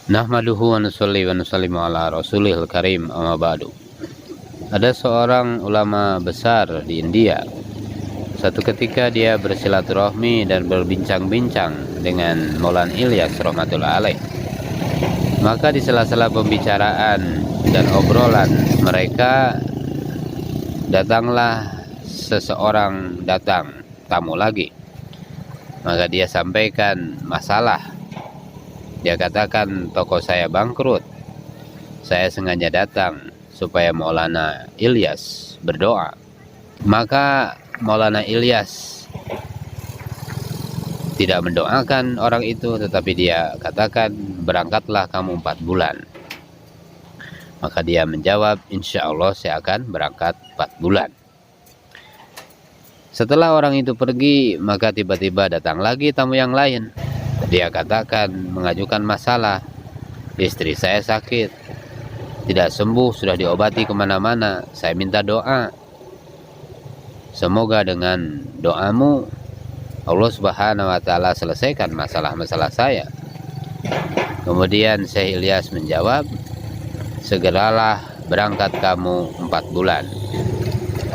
Nahmaduhu wa nusalli wa nusallimu ala rasulihil karim, amma ba'du. Ada seorang ulama besar di India. Satu ketika dia bersilaturahmi dan berbincang-bincang dengan Maulana Ilyas rahmatullah alaih. Maka di sela-sela pembicaraan dan obrolan mereka, datanglah seseorang tamu lagi. Maka dia sampaikan masalah. Dia katakan, toko saya bangkrut. Saya sengaja datang supaya Maulana Ilyas berdoa. Maka Maulana Ilyas tidak mendoakan orang itu, tetapi dia katakan, berangkatlah kamu 4 bulan. Maka dia menjawab, insya Allah saya akan berangkat 4 bulan. Setelah orang itu pergi, maka tiba-tiba datang lagi tamu yang lain. Dia katakan, mengajukan masalah, istri saya sakit, tidak sembuh, sudah diobati kemana-mana, saya minta doa. Semoga dengan doamu Allah subhanahu wa ta'ala selesaikan masalah-masalah saya. Kemudian Syekh Ilyas menjawab, segeralah berangkat kamu 4 bulan.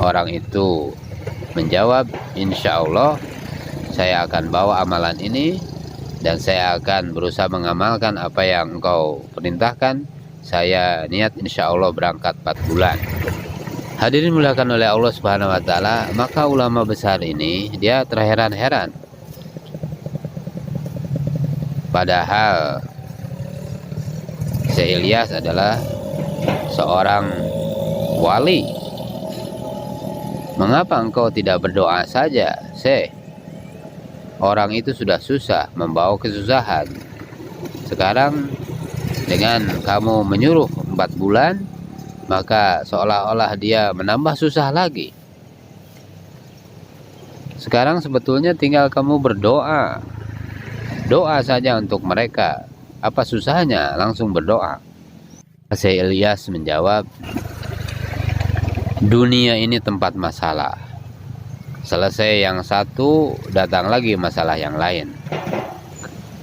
Orang itu menjawab, insya Allah saya akan bawa amalan ini dan saya akan berusaha mengamalkan apa yang engkau perintahkan. Saya niat insya Allah berangkat 4 bulan. Hadirin dimuliakan oleh Allah subhanahu wa ta'ala. Maka ulama besar ini dia terheran-heran. Padahal Syekh Ilyas adalah seorang wali. Mengapa engkau tidak berdoa saja, Syekh? Orang itu sudah susah, membawa kesusahan. Sekarang dengan kamu menyuruh 4 bulan, maka seolah-olah dia menambah susah lagi. Sekarang sebetulnya tinggal kamu berdoa. Doa saja untuk mereka. Apa susahnya langsung berdoa? Syekh Ilyas menjawab, dunia ini tempat masalah. Selesai yang satu, datang lagi masalah yang lain.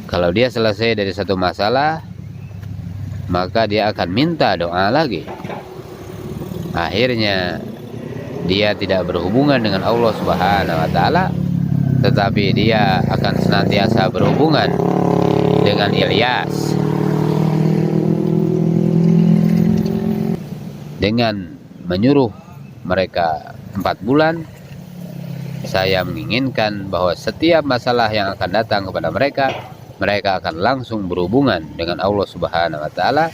Kalau dia selesai dari satu masalah, maka dia akan minta doa lagi. Akhirnya dia tidak berhubungan dengan Allah subhanahu wa ta'ala, tetapi dia akan senantiasa berhubungan dengan Ilyas. Dengan menyuruh mereka 4 bulan, saya menginginkan bahwa setiap masalah yang akan datang kepada mereka, mereka akan langsung berhubungan dengan Allah subhanahu wa ta'ala,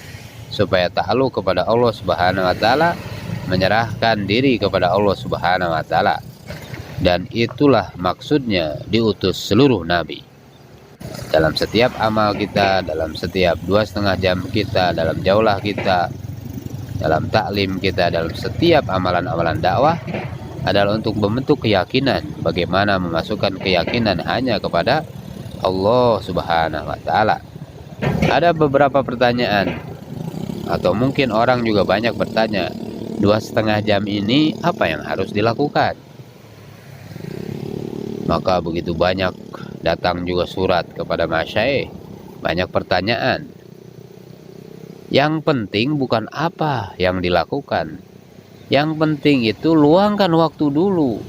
supaya ta'alluq kepada Allah subhanahu wa ta'ala, menyerahkan diri kepada Allah subhanahu wa ta'ala. Dan itulah maksudnya diutus seluruh nabi. Dalam setiap amal kita, dalam setiap 2,5 jam kita, dalam jaulah kita, dalam taklim kita, dalam setiap amalan-amalan dakwah, adalah untuk membentuk keyakinan. Bagaimana memasukkan keyakinan hanya kepada Allah subhanahu wa ta'ala. Ada beberapa pertanyaan, atau mungkin orang juga banyak bertanya, 2,5 jam ini apa yang harus dilakukan? Maka begitu banyak datang juga surat kepada masyaikh, banyak pertanyaan. Yang penting bukan apa yang dilakukan, yang penting itu luangkan waktu dulu.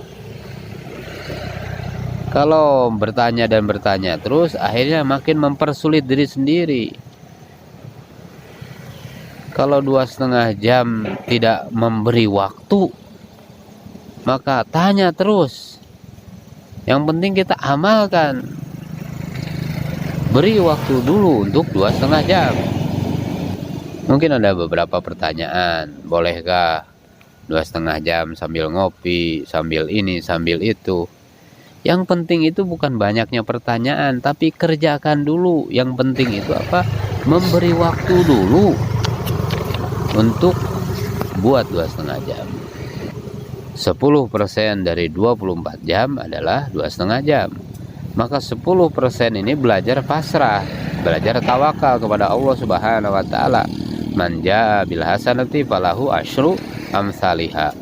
Kalau bertanya dan bertanya terus, akhirnya makin mempersulit diri sendiri. Kalau 2,5 jam tidak memberi waktu, maka tanya terus. Yang penting kita amalkan. Beri waktu dulu untuk 2,5 jam. Mungkin ada beberapa pertanyaan, bolehkah 2,5 jam sambil ngopi, sambil ini, sambil itu? Yang penting itu bukan banyaknya pertanyaan, tapi kerjakan dulu. Yang penting itu apa? Memberi waktu dulu untuk buat 2,5 jam. 10% dari 24 jam adalah 2,5 jam. Maka 10% ini belajar pasrah, belajar tawakal kepada Allah subhanahu wa ta'ala. Man jaa bil hasanati falahu asyru amsalihha.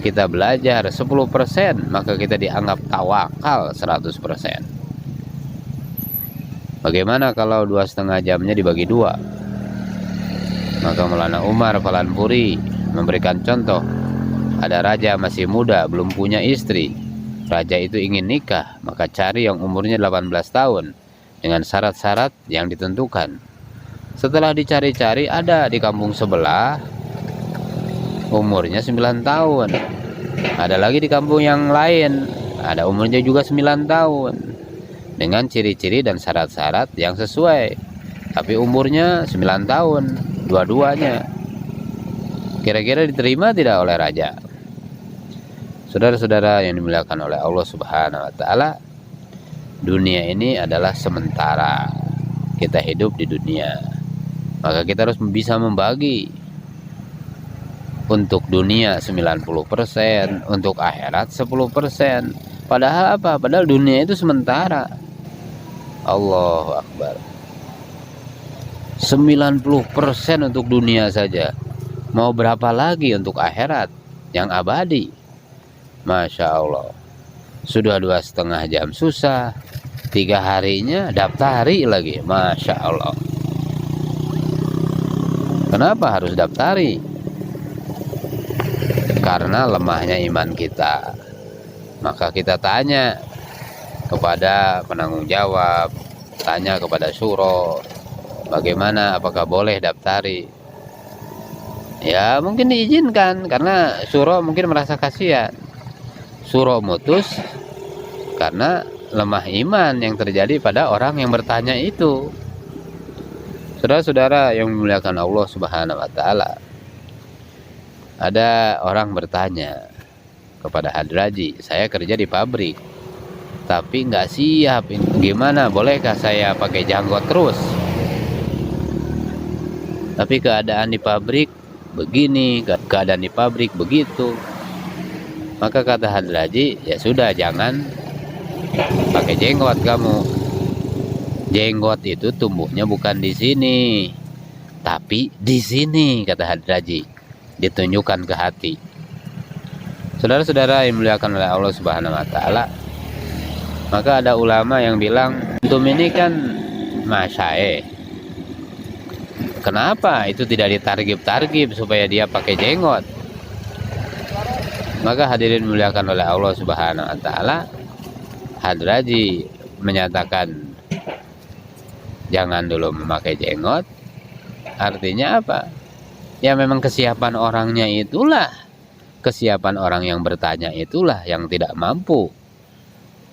Kita belajar 10%, maka kita dianggap tawakal 100%. Bagaimana kalau 2,5 jamnya dibagi 2? Maka Maulana Umar Falanpuri memberikan contoh, ada raja masih muda belum punya istri. Raja itu ingin nikah, maka cari yang umurnya 18 tahun dengan syarat-syarat yang ditentukan. Setelah dicari-cari, ada di kampung sebelah umurnya 9 tahun. Ada lagi di kampung yang lain, ada umurnya juga 9 tahun dengan ciri-ciri dan syarat-syarat yang sesuai, tapi umurnya 9 tahun dua-duanya. Kira-kira diterima tidak oleh raja? Saudara-saudara yang dimuliakan oleh Allah Subhanahu wa taala, dunia ini adalah sementara. Kita hidup di dunia, maka kita harus bisa membagi. Untuk dunia 90%, untuk akhirat 10%. Padahal apa? Padahal dunia itu sementara. Allahu Akbar. 90% untuk dunia saja. Mau berapa lagi untuk akhirat yang abadi? Masya Allah. Sudah 2,5 jam susah, 3 harinya daftari lagi. Masya Allah. Kenapa harus daftari? Karena lemahnya iman kita. Maka kita tanya kepada penanggung jawab, tanya kepada syuro, bagaimana, apakah boleh daftari? Ya mungkin diizinkan, karena syuro mungkin merasa kasihan. Syuro mutus karena lemah iman yang terjadi pada orang yang bertanya itu. Saudara-saudara yang dimuliakan Allah Subhanahu wa taala, ada orang bertanya kepada Hadraji, saya kerja di pabrik tapi nggak siap, gimana, bolehkah saya pakai janggot terus? Tapi keadaan di pabrik begini, keadaan di pabrik begitu. Maka kata Hadraji, ya sudah, jangan pakai jenggot kamu. Jenggot itu tumbuhnya bukan di sini, tapi di sini, kata Hadraji. Ditunjukkan ke hati. Saudara-saudara yang dimuliakan oleh Allah Subhanahu wa taala, maka ada ulama yang bilang, antum ini kan masyaikh, kenapa itu tidak ditargib-targib supaya dia pakai jenggot? Maka hadirin dimuliakan oleh Allah Subhanahu wa taala, Hadraji menyatakan jangan dulu memakai jenggot. Artinya apa? Ya memang kesiapan orangnya itulah, kesiapan orang yang bertanya itulah yang tidak mampu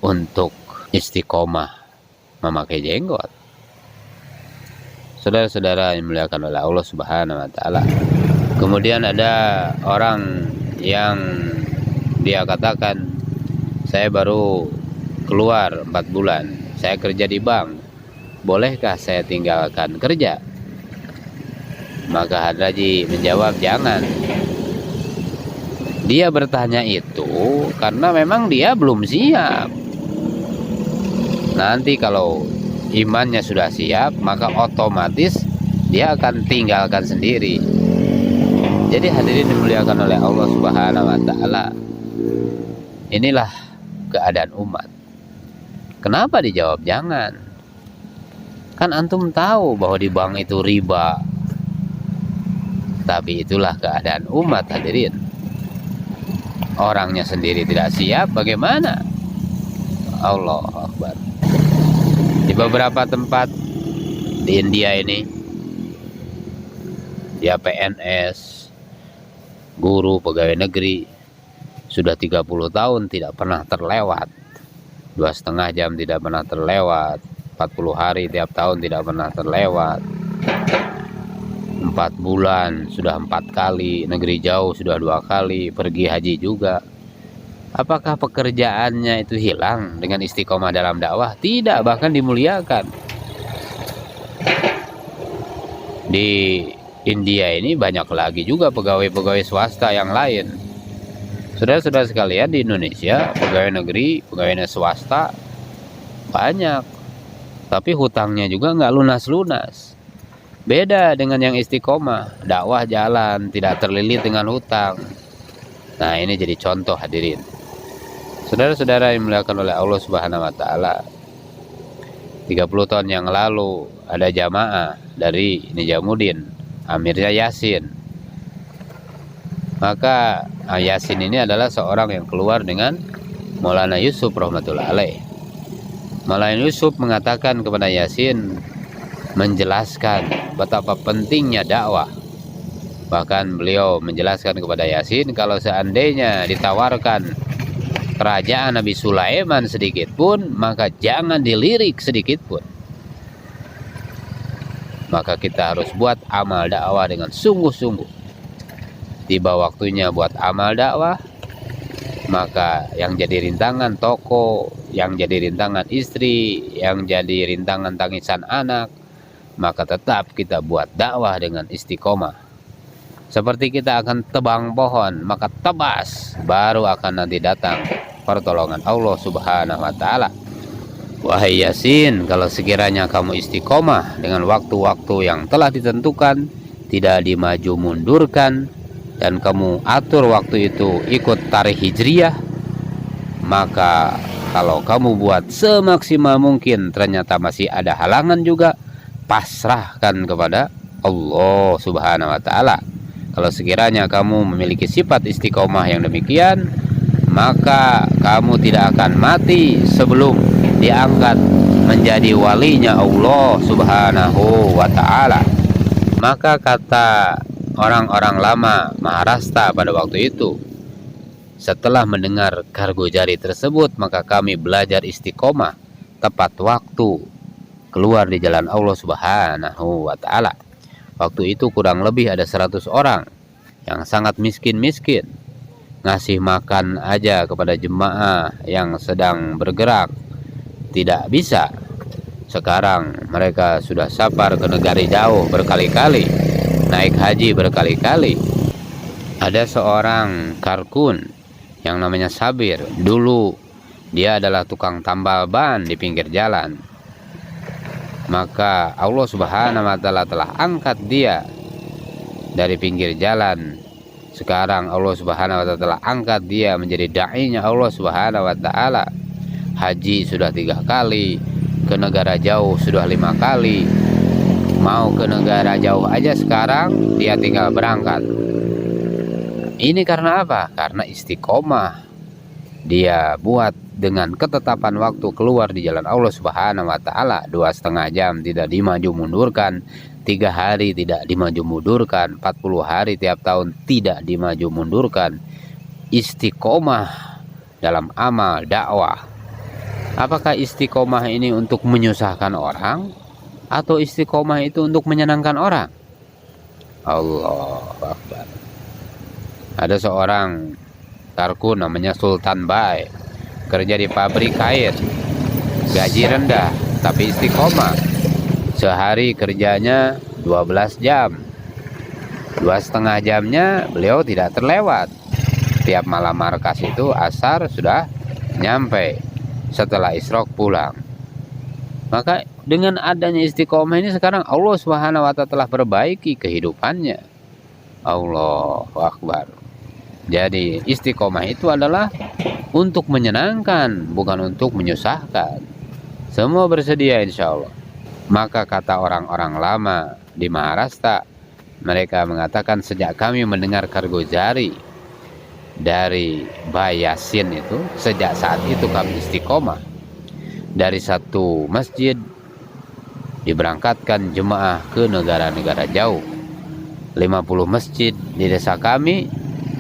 untuk istiqomah memakai jenggot. Saudara-saudara yang dimuliakan oleh Allah Subhanahu wa taala. Kemudian ada orang yang dia katakan, saya baru keluar 4 bulan, saya kerja di bank, bolehkah saya tinggalkan kerja? Maka Hadraji menjawab, jangan. Dia bertanya itu karena memang dia belum siap. Nanti kalau imannya sudah siap, maka otomatis dia akan tinggalkan sendiri. Jadi hadirin dimuliakan oleh Allah Subhanahu wa taala, inilah keadaan umat. Kenapa dijawab jangan? Kan antum tahu bahwa di bank itu riba. Tapi itulah keadaan umat, hadirin. Orangnya sendiri tidak siap, bagaimana? Allahu Akbar. Di beberapa tempat di India ini, dia PNS, guru, pegawai negeri, sudah 30 tahun tidak pernah terlewat. 2,5 jam tidak pernah terlewat. 40 hari tiap tahun tidak pernah terlewat. 4 bulan sudah 4 kali, negeri jauh sudah 2 kali, pergi haji juga. Apakah pekerjaannya itu hilang dengan istiqomah dalam dakwah? Tidak, bahkan dimuliakan. Di India ini banyak lagi juga pegawai-pegawai swasta yang lain. Saudara-saudara sekalian, di Indonesia pegawai negeri, pegawai swasta banyak, tapi hutangnya juga nggak lunas-lunas. Beda dengan yang istiqomah, dakwah jalan, tidak terlilit dengan hutang. Nah, ini jadi contoh, hadirin. Saudara-saudara yang dimuliakan oleh Allah Subhanahu wa taala, 30 tahun yang lalu ada jamaah dari Nijamuddin Mirza Yasin. Maka Yasin ini adalah seorang yang keluar dengan Maulana Yusuf rahmatullah alaih. Maulana Yusuf mengatakan kepada Yasin, menjelaskan betapa pentingnya dakwah. Bahkan beliau menjelaskan kepada Yasin, kalau seandainya ditawarkan kerajaan Nabi Sulaiman sedikit pun, maka jangan dilirik sedikit pun. Maka kita harus buat amal dakwah dengan sungguh-sungguh. Tiba waktunya buat amal dakwah, maka yang jadi rintangan toko, yang jadi rintangan istri, yang jadi rintangan tangisan anak, maka tetap kita buat dakwah dengan istiqomah. Seperti kita akan tebang pohon, maka tebas, baru akan nanti datang pertolongan Allah Subhanahu wa Ta'ala. Wahai Yasin, kalau sekiranya kamu istiqomah dengan waktu-waktu yang telah ditentukan, tidak dimaju mundurkan, dan kamu atur waktu itu ikut tarikh hijriyah, maka kalau kamu buat semaksimal mungkin ternyata masih ada halangan juga, pasrahkan kepada Allah Subhanahu wa Ta'ala. Kalau sekiranya kamu memiliki sifat istiqomah yang demikian, maka kamu tidak akan mati sebelum diangkat menjadi walinya Allah Subhanahu wa Ta'ala. Maka kata orang-orang lama Maharashtra pada waktu itu, setelah mendengar kargo jari tersebut, maka kami belajar istiqomah tepat waktu keluar di jalan Allah Subhanahu wa Ta'ala. Waktu itu kurang lebih ada 100 orang yang sangat miskin-miskin, ngasih makan aja kepada jemaah yang sedang bergerak tidak bisa. Sekarang mereka sudah safar ke negara jauh berkali-kali, naik haji berkali-kali. Ada seorang karkun yang namanya Sabir. Dulu dia adalah tukang tambal ban di pinggir jalan. Maka Allah Subhanahu wa Ta'ala telah angkat dia dari pinggir jalan. Sekarang Allah Subhanahu wa Ta'ala telah angkat dia menjadi da'inya Allah Subhanahu wa Ta'ala. Haji sudah 3 kali, ke negara jauh sudah 5 kali. Mau ke negara jauh aja sekarang dia tinggal berangkat. Ini karena apa? Karena istiqomah. Dia buat dengan ketetapan waktu keluar di jalan Allah Subhanahu wa Ta'ala. 2,5 jam tidak dimaju mundurkan, 3 hari tidak dimaju mundurkan, 40 hari tiap tahun tidak dimaju mundurkan. Istiqomah dalam amal dakwah. Apakah istiqomah ini untuk menyusahkan orang, atau istiqomah itu untuk menyenangkan orang? Allahu Akbar. Ada seorang karkun namanya Sultan Bai, kerja di pabrik kain, gaji rendah tapi istiqomah. Sehari kerjanya 12 jam, 2,5 jamnya beliau tidak terlewat. Tiap malam markas itu asar sudah nyampe, setelah isyraq pulang. Maka dengan adanya istiqomah ini sekarang Allah Subhanahu wa Ta'ala telah perbaiki kehidupannya. Allahu Akbar. Jadi istiqomah itu adalah untuk menyenangkan, bukan untuk menyusahkan. Semua bersedia insya Allah. Maka kata orang-orang lama di Maharashtra, mereka mengatakan sejak kami mendengar kargo jari dari Bayi Yasin itu, sejak saat itu kami istiqomah. Dari satu masjid diberangkatkan jemaah ke negara-negara jauh. 50 masjid di desa kami,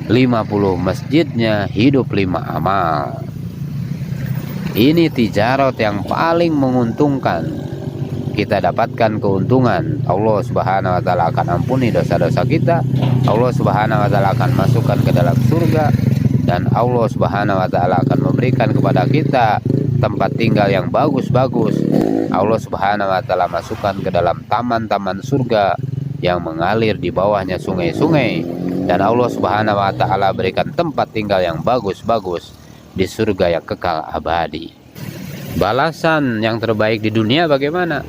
50 masjidnya hidup 5 amal. Ini tijarat yang paling menguntungkan. Kita dapatkan keuntungan. Allah Subhanahu wa Ta'ala akan ampuni dosa-dosa kita. Allah Subhanahu wa Ta'ala akan masukkan ke dalam surga, dan Allah Subhanahu wa Ta'ala akan memberikan kepada kita tempat tinggal yang bagus-bagus. Allah Subhanahu wa Ta'ala masukkan ke dalam taman-taman surga yang mengalir di bawahnya sungai-sungai, dan Allah Subhanahu wa Ta'ala berikan tempat tinggal yang bagus-bagus di surga yang kekal abadi. Balasan yang terbaik di dunia bagaimana?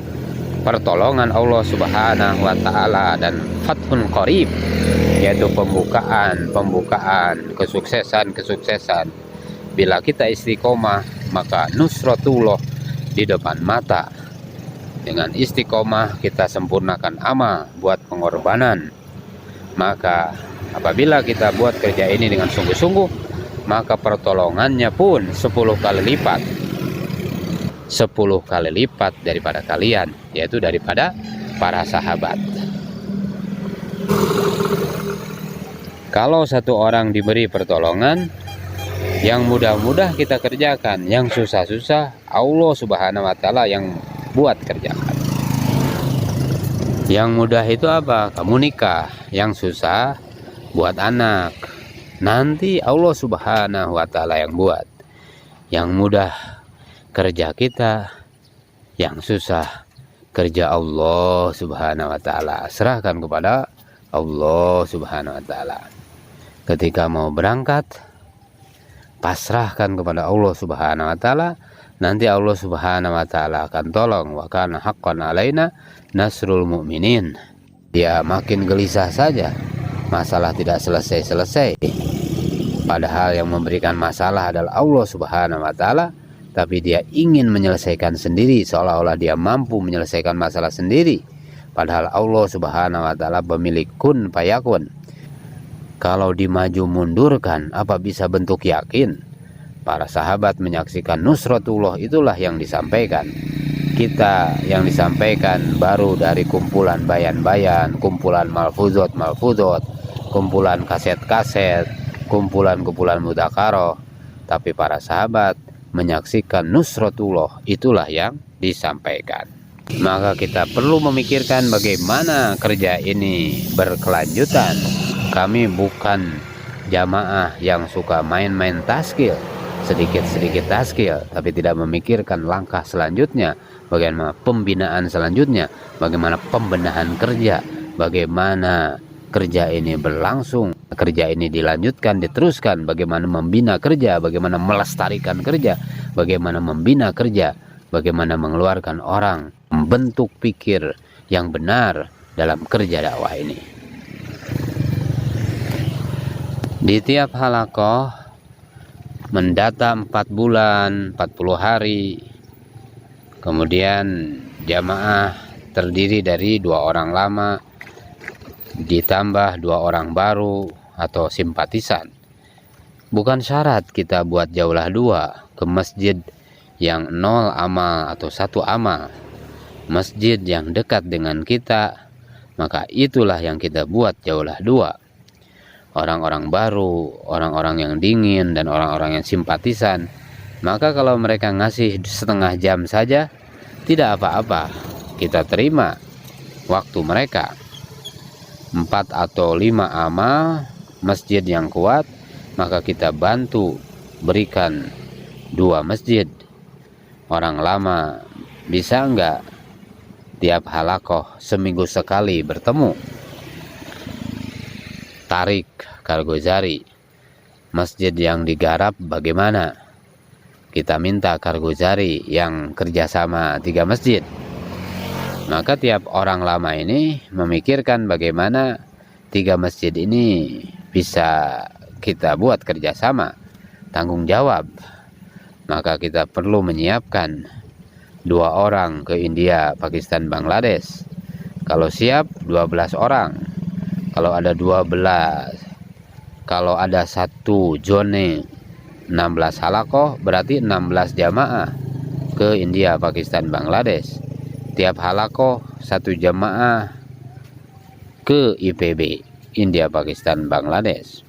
Pertolongan Allah Subhanahu wa Ta'ala dan fathun qarib, yaitu pembukaan, kesuksesan. Bila kita istiqomah, maka nusratullah di depan mata. dengan istiqomah kita sempurnakan amal buat pengorbanan. Maka apabila kita buat kerja ini dengan sungguh-sungguh, maka pertolongannya pun 10 kali lipat. 10 kali lipat daripada kalian, yaitu daripada para sahabat. Kalau satu orang diberi pertolongan, yang mudah-mudah kita kerjakan, yang susah-susah Allah Subhanahu wa Ta'ala yang buat kerjakan. Yang mudah itu apa? Kamu nikah. Yang susah buat anak, nanti Allah Subhanahu wa Ta'ala yang buat. Yang mudah kerja kita, yang susah kerja Allah Subhanahu wa Ta'ala. Serahkan kepada Allah Subhanahu wa Ta'ala. Ketika mau berangkat, pasrahkan kepada Allah Subhanahu wa Ta'ala. Nanti Allah Subhanahu wa Ta'ala akan tolong. Wa kana haqqan alaina nasrul mu'minin. Dia makin gelisah saja, masalah tidak selesai-selesai. Padahal yang memberikan masalah adalah Allah Subhanahu wa Ta'ala, tapi dia ingin menyelesaikan sendiri, seolah-olah dia mampu menyelesaikan masalah sendiri. Padahal Allah Subhanahu wa Ta'ala pemilik kun fayakun. Kalau dimaju mundurkan, apa bisa bentuk yakin? Para sahabat menyaksikan nusratullah, itulah yang disampaikan. Kita yang disampaikan baru dari kumpulan bayan-bayan, kumpulan malfuzot, kumpulan kaset-kaset, kumpulan mudzakarah. Tapi para sahabat menyaksikan nusratullah, itulah yang disampaikan. Maka kita perlu memikirkan bagaimana kerja ini berkelanjutan. Kami bukan jamaah yang suka main-main taskil, sedikit-sedikit taskil, tapi tidak memikirkan langkah selanjutnya, bagaimana pembinaan selanjutnya, bagaimana pembenahan kerja, bagaimana kerja ini berlangsung, kerja ini dilanjutkan, diteruskan, bagaimana membina kerja, bagaimana melestarikan kerja, bagaimana membina kerja, bagaimana mengeluarkan orang, membentuk pikir yang benar dalam kerja dakwah ini. Di tiap halaqah mendata 4 bulan 40 hari. Kemudian jamaah terdiri dari 2 orang lama ditambah 2 orang baru atau simpatisan. Bukan syarat kita buat jaulah 2 ke masjid yang 0 amal atau 1 amal. Masjid yang dekat dengan kita, maka itulah yang kita buat jaulah 2. Orang-orang baru, orang-orang yang dingin, dan orang-orang yang simpatisan, maka kalau mereka ngasih setengah jam saja, tidak apa-apa, kita terima waktu mereka. 4 atau 5 amal masjid yang kuat, maka kita bantu berikan 2 masjid. Orang lama bisa enggak tiap halaqah seminggu sekali bertemu? Tarik Kargozari, masjid yang digarap bagaimana? Kita minta Kargozari yang kerjasama 3 masjid. Maka tiap orang lama ini memikirkan bagaimana 3 masjid ini bisa kita buat kerjasama, tanggung jawab. Maka kita perlu menyiapkan 2 orang ke India, Pakistan, Bangladesh. Kalau siap 12 orang. Kalau ada 12, kalau ada 1 zone 16 halaqah, berarti 16 jamaah ke India, Pakistan, Bangladesh. Tiap halaqah 1 jamaah ke IPB, India, Pakistan, Bangladesh.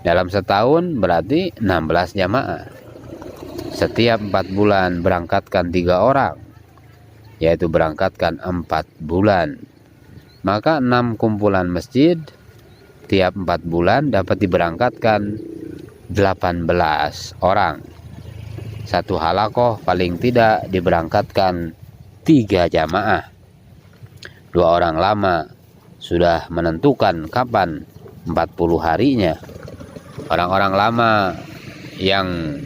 Dalam setahun berarti 16 jamaah. Setiap 4 bulan berangkatkan 3 orang, yaitu berangkatkan 4 bulan. Maka 6 kumpulan masjid tiap 4 bulan dapat diberangkatkan 18 orang. 1 halaqah paling tidak diberangkatkan 3 jamaah. 2 orang lama sudah menentukan kapan 40 harinya. Orang-orang lama yang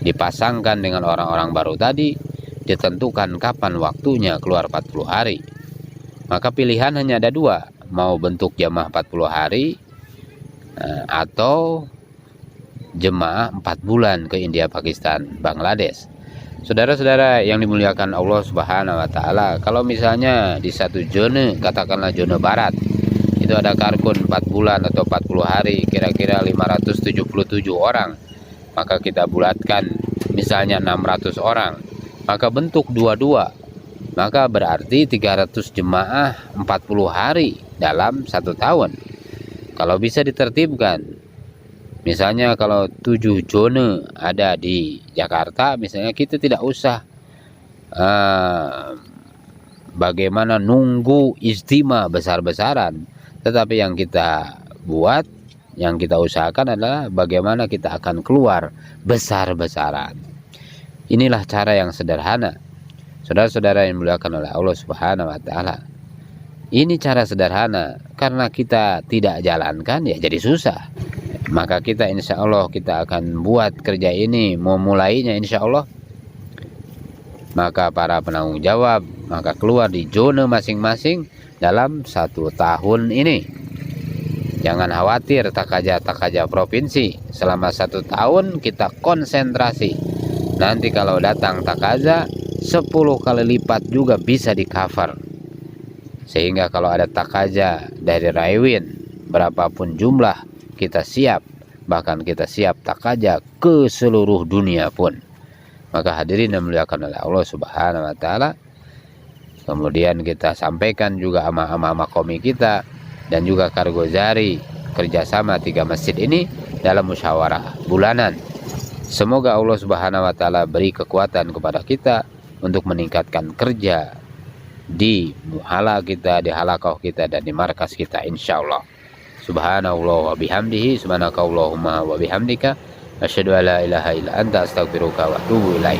dipasangkan dengan orang-orang baru tadi ditentukan kapan waktunya keluar 40 hari. Maka pilihan hanya ada 2, mau bentuk jamaah 40 hari atau jemaah 4 bulan ke India, Pakistan, Bangladesh. Saudara-saudara yang dimuliakan Allah Subhanahu wa taala, kalau misalnya di satu zona, katakanlah zona barat, itu ada karkun 4 bulan atau 40 hari, kira-kira 577 orang, maka kita bulatkan misalnya 600 orang, maka bentuk 22, maka berarti 300 jemaah 40 hari dalam 1 tahun. Kalau bisa ditertibkan, misalnya kalau 7 zona ada di Jakarta, misalnya kita tidak usah bagaimana nunggu istimewa besar-besaran, tetapi yang kita buat, yang kita usahakan adalah bagaimana kita akan keluar besar-besaran. Inilah cara yang sederhana, saudara-saudara yang dimuliakan oleh Allah Subhanahu wa taala. Ini cara sederhana, karena kita tidak jalankan ya jadi susah. Maka kita insya Allah kita akan buat kerja ini, memulainya insya Allah. Maka para penanggung jawab maka keluar di zona masing-masing dalam 1 tahun ini. Jangan khawatir takaja provinsi, selama 1 tahun kita konsentrasi. Nanti kalau datang takaza 10 kali lipat juga bisa di cover. Sehingga kalau ada takaja dari Raiwin berapapun jumlah, kita siap, bahkan kita siap takaja ke seluruh dunia pun. Maka hadirin yang dimuliakan oleh Allah Subhanahu wa taala, kemudian kita sampaikan juga ama-ama komi kita dan juga Kargozari kerjasama 3 masjid ini dalam musyawarah bulanan. Semoga Allah Subhanahu wa taala beri kekuatan kepada kita untuk meningkatkan kerja di muhala kita, di halaqah kita, dan di markas kita insyaallah. Subhanallah wa bihamdihi, subhanakallahumma wa bihamdika, asyhadu an la ilaha illa anta, astaghfiruka wa atubu ilaik.